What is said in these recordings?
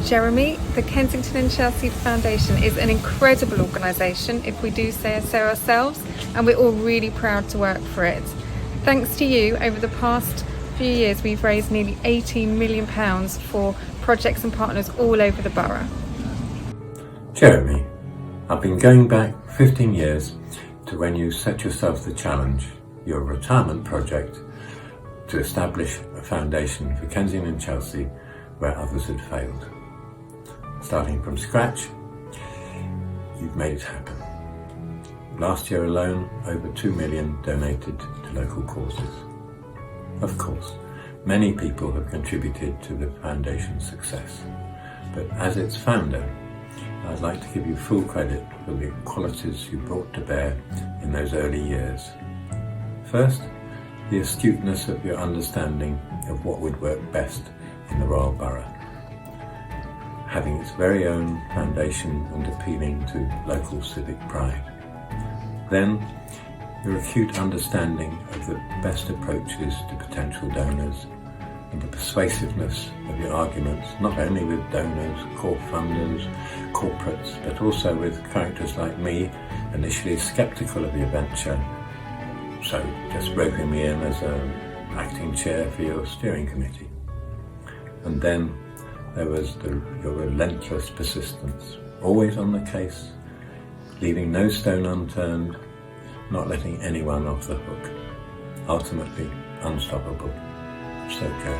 Jeremy. The Kensington Chelsea Foundation is an incredible organisation, if we do say so ourselves, and we're all really proud to work for it. Thanks to you, over the past few years we've raised nearly £18 million for projects and partners all over the borough. Jeremy, I've been going back 15 years to when you set yourself the challenge, your retirement project, to establish a foundation for Kensington Chelsea where others had failed. Starting from scratch, you've made it happen. Last year alone, over 2 million donated to local causes. Of course, many people have contributed to the foundation's success, but as its founder, I'd like to give you full credit for the qualities you brought to bear in those early years. First, the astuteness of your understanding of what would work best in the Royal Borough, having its very own foundation and appealing to local civic pride. Then, your acute understanding of the best approaches to potential donors and the persuasiveness of your arguments, not only with donors, core funders, corporates, but also with characters like me, initially sceptical of your venture, so just roping me in as an acting chair for your steering committee. And then there was your relentless persistence, always on the case, leaving no stone unturned, not letting anyone off the hook, ultimately unstoppable. So Joe,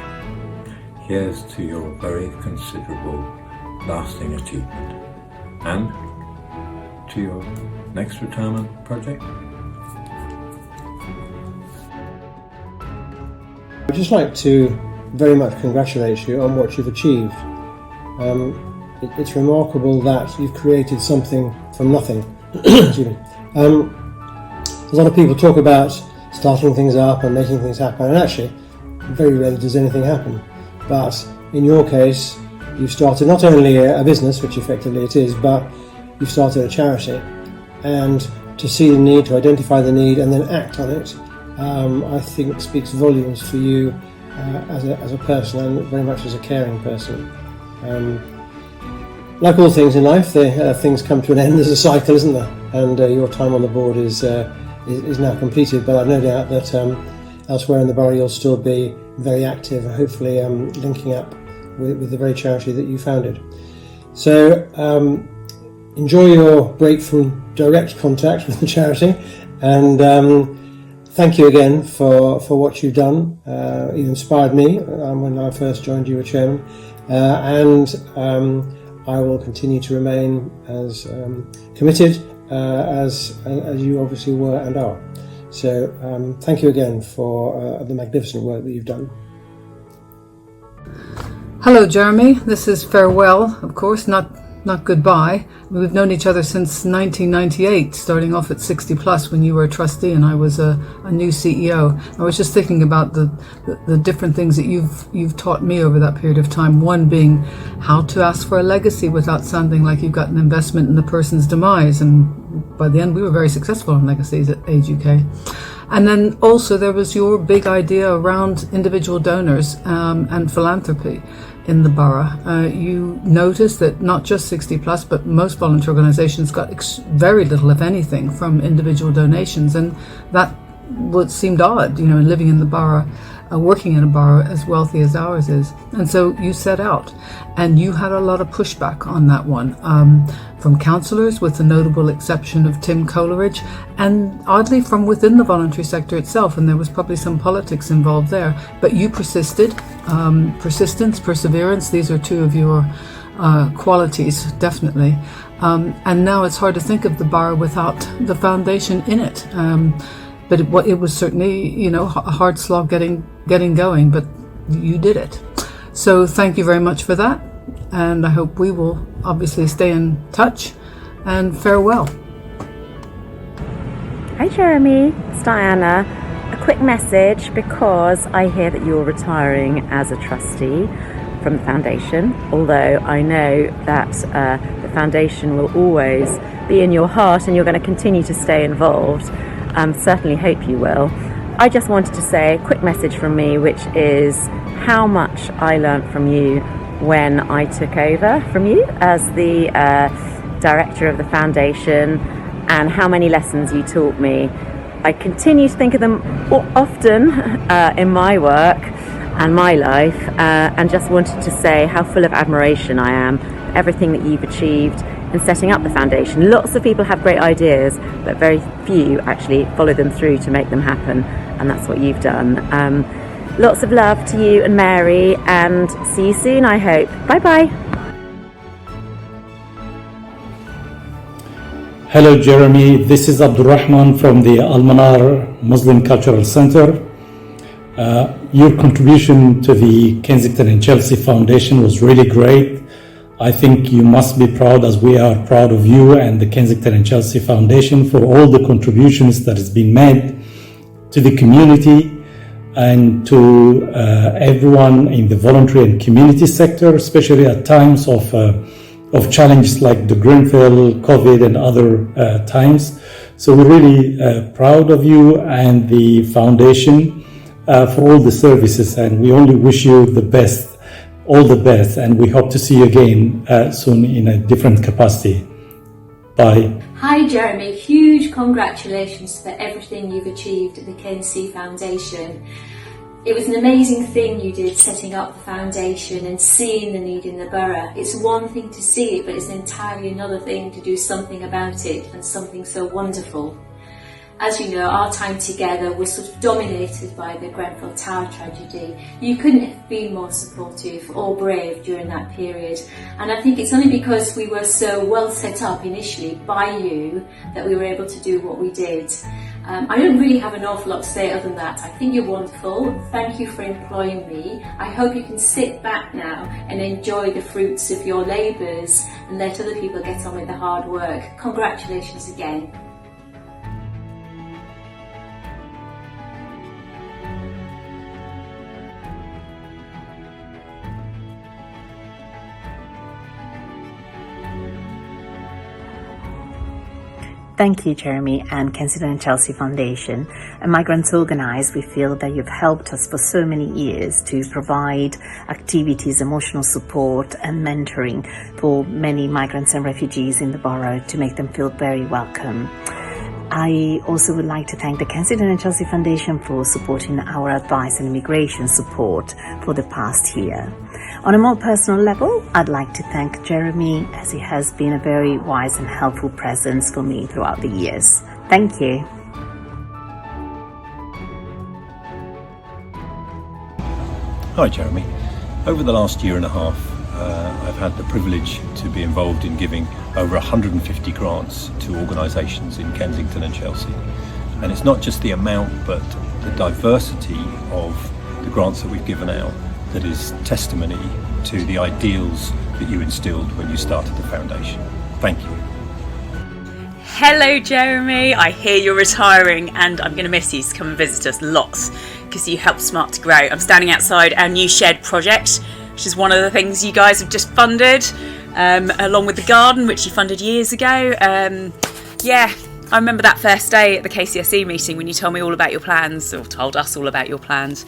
here's to your very considerable, lasting achievement, and to your next retirement project. I'd just like to very much congratulate you on what you've achieved. It's remarkable that you've created something from nothing. Excuse me. A lot of people talk about starting things up and making things happen, and actually, very rarely does anything happen. But in your case, you've started not only a business, which effectively it is, but you've started a charity. And to see the need, to identify the need, and then act on it, I think speaks volumes for you as a person, and very much as a caring person. Like all things in life, things come to an end. There's a cycle, isn't there? And your time on the board is now completed. But I've no doubt that elsewhere in the borough you'll still be very active, hopefully linking up with the very charity that you founded. So enjoy your break from direct contact with the charity, and thank you again for what you've done. You inspired me when I first joined you as chairman, and I will continue to remain as committed as you obviously were and are. So thank you again for the magnificent work that you've done. Hello Jeremy, this is farewell, of course, not goodbye. We've known each other since 1998, starting off at 60 Plus when you were a trustee and I was a new CEO. I was just thinking about the different things that you've taught me over that period of time. One being how to ask for a legacy without sounding like you've got an investment in the person's demise, and by the end we were very successful in legacies at Age UK. And then also there was your big idea around individual donors and philanthropy in the borough. You noticed that not just 60 Plus, but most volunteer organisations got very little, if anything, from individual donations, and that seemed odd, living in the borough, working in a borough as wealthy as ours is. And so you set out, and you had a lot of pushback on that one, from councillors, with the notable exception of Tim Coleridge, and oddly from within the voluntary sector itself, and there was probably some politics involved there. But you persisted. Persistence, perseverance, these are two of your qualities, definitely. And now it's hard to think of the borough without the foundation in it. But it was certainly, a hard slog getting going, but you did it. So thank you very much for that, and I hope we will obviously stay in touch, and farewell. Hi Jeremy, it's Diana. A quick message, because I hear that you're retiring as a trustee from the foundation, although I know that the foundation will always be in your heart and you're going to continue to stay involved. Certainly hope you will. I just wanted to say a quick message from me, which is how much I learnt from you when I took over from you as the director of the foundation, and how many lessons you taught me. I continue to think of them often in my work and my life, and just wanted to say how full of admiration I am for everything that you've achieved in setting up the foundation. Lots of people have great ideas, but very few actually follow them through to make them happen, and that's what you've done. Lots of love to you and Mary, and see you soon, I hope. Bye bye. Hello Jeremy, this is Abdul Rahman from the Al-Manar Muslim Cultural Center. Your contribution to the Kensington and Chelsea Foundation was really great. I think you must be proud, as we are proud of you and the Kensington and Chelsea Foundation, for all the contributions that has been made to the community and to everyone in the voluntary and community sector, especially at times of challenges like the Grenfell, COVID and other times. So we're really proud of you and the foundation for all the services, and we only wish you the best, all the best, and we hope to see you again soon in a different capacity. Bye. Hi Jeremy, huge congratulations for everything you've achieved at the KC Foundation. It was an amazing thing you did, setting up the foundation and seeing the need in the borough. It's one thing to see it, but it's entirely another thing to do something about it, and something so wonderful. As you know, our time together was sort of dominated by the Grenfell Tower tragedy. You couldn't have been more supportive or brave during that period. And I think it's only because we were so well set up initially by you that we were able to do what we did. I don't really have an awful lot to say other than that. I think you're wonderful. Thank you for employing me. I hope you can sit back now and enjoy the fruits of your labours and let other people get on with the hard work. Congratulations again. Thank you, Jeremy and Kensington Chelsea Foundation. And Migrants Organised, we feel that you've helped us for so many years to provide activities, emotional support and mentoring for many migrants and refugees in the borough to make them feel very welcome. I also would like to thank the Kensington and Chelsea Foundation for supporting our advice and immigration support for the past year. On a more personal level, I'd like to thank Jeremy, as he has been a very wise and helpful presence for me throughout the years. Thank you. Hi Jeremy. Over the last year and a half, I've had the privilege to be involved in giving over 150 grants to organisations in Kensington and Chelsea. And it's not just the amount, but the diversity of the grants that we've given out that is testimony to the ideals that you instilled when you started the foundation. Thank you. Hello Jeremy, I hear you're retiring and I'm going to miss you, so come and visit us lots because you helped Smart to Grow. I'm standing outside our new shed project, which is one of the things you guys have just funded, along with the garden, which you funded years ago. Yeah, I remember that first day at the KCSE meeting when you told me all about your plans, or told us all about your plans,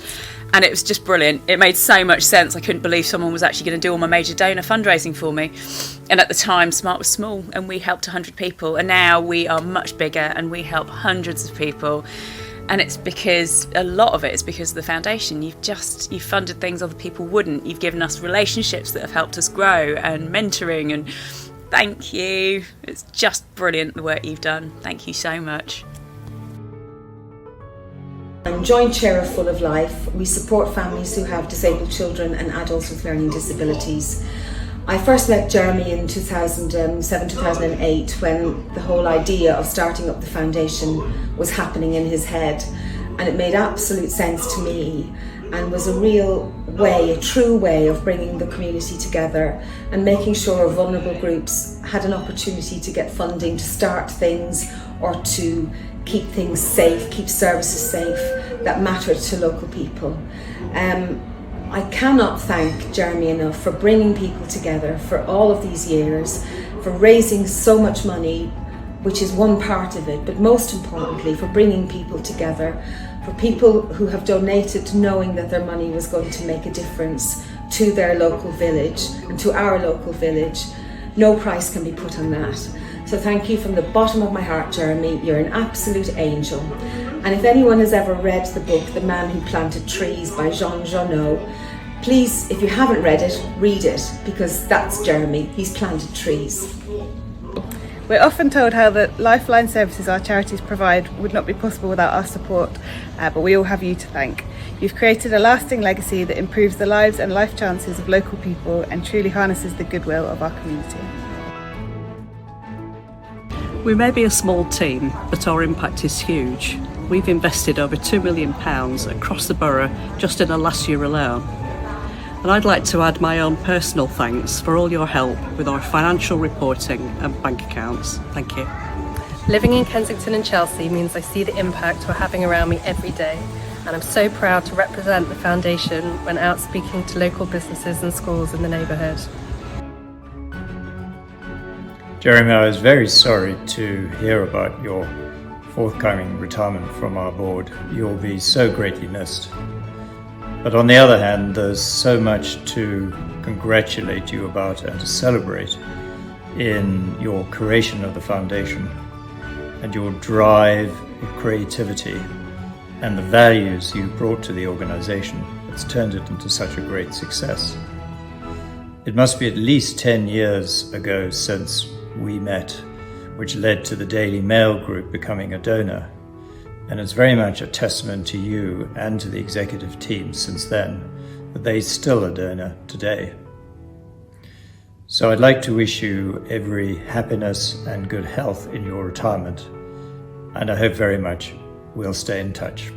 and it was just brilliant. It made so much sense. I couldn't believe someone was actually going to do all my major donor fundraising for me. And at the time, Smart was small and we helped 100 people, and now we are much bigger and we help hundreds of people. And it's because, a lot of it is because of the foundation. You've funded things other people wouldn't. You've given us relationships that have helped us grow, and mentoring, and thank you. It's just brilliant the work you've done. Thank you so much. I'm joint chair of Full of Life. We support families who have disabled children and adults with learning disabilities. I first met Jeremy in 2007-2008 when the whole idea of starting up the foundation was happening in his head, and it made absolute sense to me and was a real way, a true way of bringing the community together and making sure vulnerable groups had an opportunity to get funding to start things or to keep things safe, keep services safe that mattered to local people. I cannot thank Jeremy enough for bringing people together for all of these years, for raising so much money, which is one part of it, but most importantly for bringing people together, for people who have donated knowing that their money was going to make a difference to their local village and to our local village. No price can be put on that. So thank you from the bottom of my heart, Jeremy. You're an absolute angel. And if anyone has ever read the book The Man Who Planted Trees by Jean Genot, please, if you haven't read it, read it, because that's Jeremy. He's planted trees. We're often told how the lifeline services our charities provide would not be possible without our support, but we all have you to thank. You've created a lasting legacy that improves the lives and life chances of local people and truly harnesses the goodwill of our community. We may be a small team, but our impact is huge. We've invested over £2 million across the borough just in the last year alone. And I'd like to add my own personal thanks for all your help with our financial reporting and bank accounts. Thank you. Living in Kensington and Chelsea means I see the impact we're having around me every day, and I'm so proud to represent the foundation when out speaking to local businesses and schools in the neighbourhood. Jeremy, I was very sorry to hear about your forthcoming retirement from our board. You'll be so greatly missed. But on the other hand, there's so much to congratulate you about and to celebrate in your creation of the foundation and your drive, your creativity, and the values you brought to the organization that's turned it into such a great success. It must be at least 10 years ago since we met, which led to the Daily Mail group becoming a donor. And it's very much a testament to you and to the executive team since then that they're still a donor today. So I'd like to wish you every happiness and good health in your retirement. And I hope very much we'll stay in touch.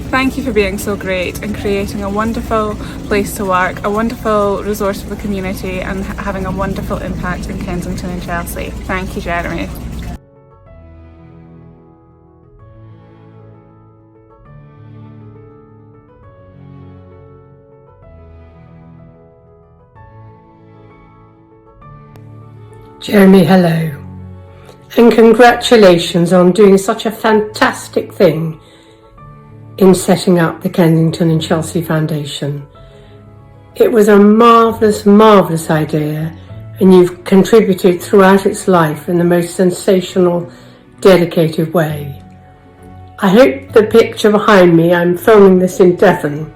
Thank you for being so great and creating a wonderful place to work, a wonderful resource for the community, and having a wonderful impact in Kensington and Chelsea. Thank you, Jeremy. Jeremy, hello, and congratulations on doing such a fantastic thing in setting up the Kensington and Chelsea Foundation. It was a marvellous, marvellous idea, and you've contributed throughout its life in the most sensational, dedicated way. I hope the picture behind me, I'm filming this in Devon,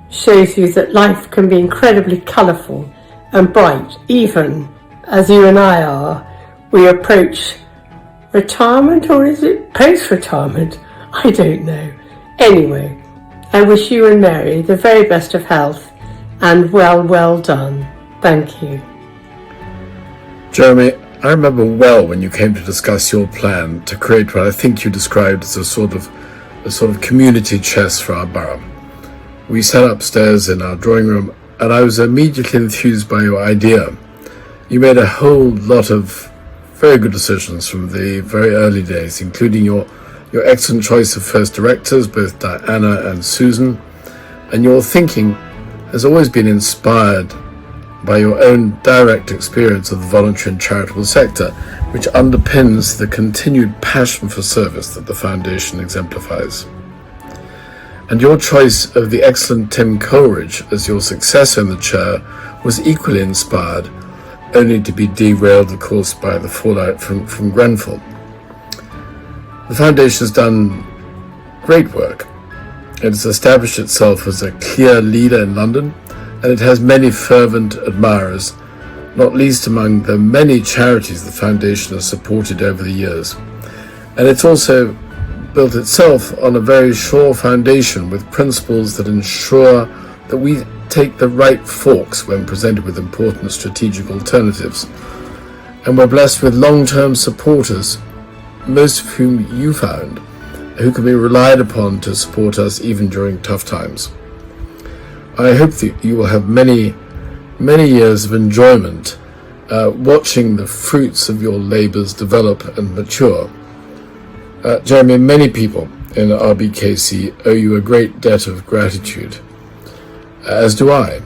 shows you that life can be incredibly colourful and bright, even as you and I are. We approach retirement, or is it post-retirement? I don't know. Anyway, I wish you and Mary the very best of health and well done. Thank you. Jeremy, I remember well when you came to discuss your plan to create what I think you described as a sort of community chest for our borough. We sat upstairs in our drawing room and I was immediately enthused by your idea. You made a whole lot of very good decisions from the very early days, including your excellent choice of first directors, both Diana and Susan, and your thinking has always been inspired by your own direct experience of the voluntary and charitable sector, which underpins the continued passion for service that the foundation exemplifies. And your choice of the excellent Tim Coleridge as your successor in the chair was equally inspired, only to be derailed, of course, by the fallout from Grenfell. The foundation has done great work. It has established itself as a clear leader in London, and it has many fervent admirers, not least among the many charities the foundation has supported over the years. And it's also built itself on a very sure foundation with principles that ensure that we take the right forks when presented with important strategic alternatives. And we're blessed with long-term supporters, most of whom you found, who can be relied upon to support us even during tough times. I hope that you will have many, many years of enjoyment watching the fruits of your labours develop and mature. Jeremy, many people in RBKC owe you a great debt of gratitude, as do I.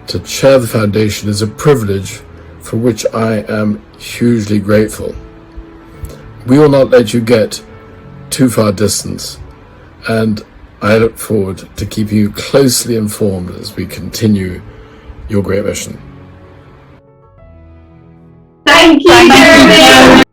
To chair the foundation is a privilege for which I am hugely grateful. We will not let you get too far distance, and I look forward to keeping you closely informed as we continue your great mission. Thank you, Jeremy.